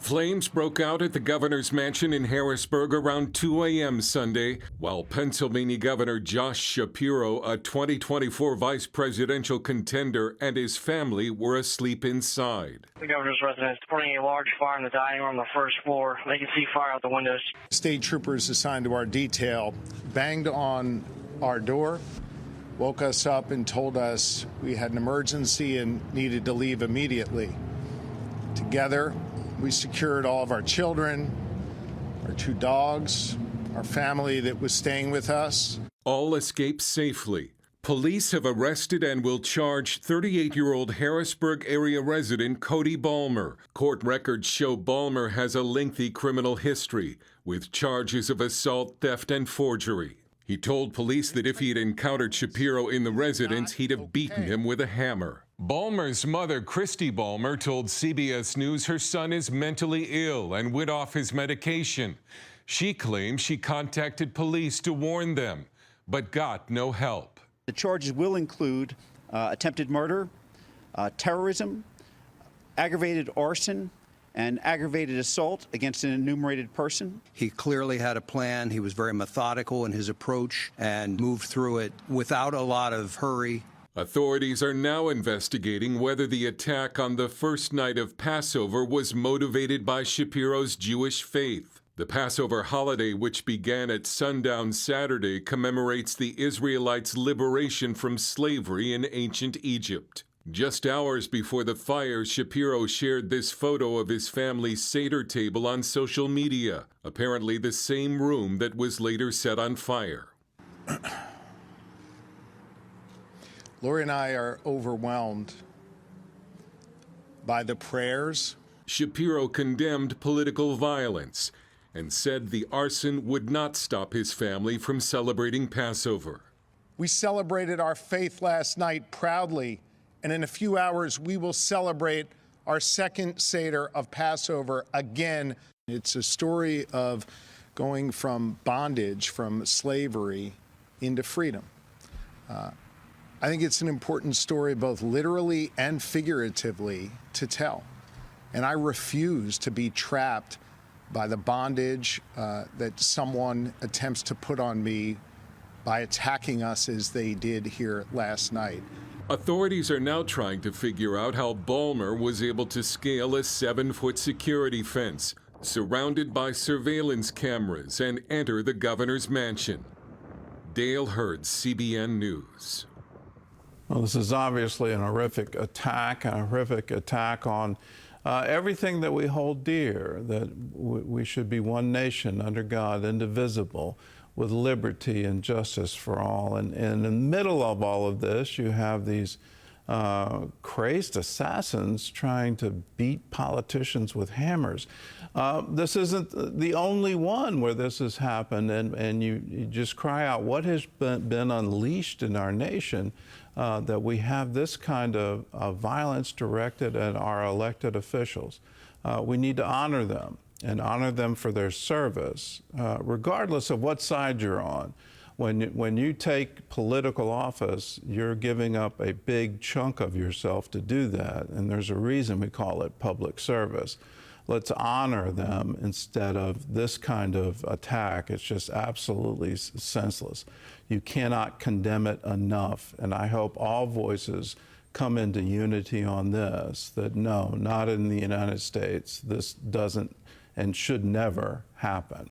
Flames broke out at the governor's mansion in Harrisburg around 2 a.m. Sunday, while Pennsylvania Governor Josh Shapiro, a 2024 vice presidential contender, and his family were asleep inside. The governor's residence reporting a large fire in the dining room on the first floor. They can see fire out the windows. State troopers assigned to our detail banged on our door, woke us up and told us we had an emergency and needed to leave immediately. Together, we secured all of our children, our 2 dogs, our family that was staying with us. All escaped safely. Police have arrested and will charge 38-year-old Harrisburg area resident Cody Balmer. Court records show Balmer has a lengthy criminal history with charges of assault, theft, and forgery. He told police that if he had encountered Shapiro in the residence, he'd have beaten him with a hammer. Balmer's mother, Christy Balmer, told CBS News her son is mentally ill and went off his medication. She claims she contacted police to warn them, but got no help. The charges will include attempted murder, terrorism, aggravated arson, and aggravated assault against an enumerated person. He clearly had a plan. He was very methodical in his approach and moved through it without a lot of hurry. Authorities are now investigating whether the attack on the first night of Passover was motivated by Shapiro's Jewish faith. The Passover holiday, which began at sundown Saturday, commemorates the Israelites' liberation from slavery in ancient Egypt. Just hours before the fire, Shapiro shared this photo of his family's Seder table on social media, apparently the same room that was later set on fire. Lori and I are overwhelmed by the prayers. Shapiro condemned political violence and said the arson would not stop his family from celebrating Passover. We celebrated our faith last night proudly, and in a few hours we will celebrate our second Seder of Passover again. It's a story of going from bondage, from slavery, into freedom. I think it's an important story, both literally and figuratively, to tell. And I refuse to be trapped by the bondage that someone attempts to put on me by attacking us as they did here last night. Authorities are now trying to figure out how Balmer was able to scale a 7-foot security fence, surrounded by surveillance cameras, and enter the governor's mansion. Dale Hurd, CBN News. Well, this is obviously a horrific attack on everything that we hold dear, that we should be one nation under God, indivisible, with liberty and justice for all. And in the middle of all of this, you have these crazed assassins trying to beat politicians with hammers. This isn't the only one where this has happened, and you just cry out, what has been unleashed in our nation that we have this kind of violence directed at our elected officials? We need to honor them and honor them for their service, regardless of what side you're on. When you take political office, you're giving up a big chunk of yourself to do that, and there's a reason we call it public service. Let's honor them instead of this kind of attack. It's just absolutely senseless. You cannot condemn it enough, and I hope all voices come into unity on this, that no, not in the United States. This doesn't and should never happen.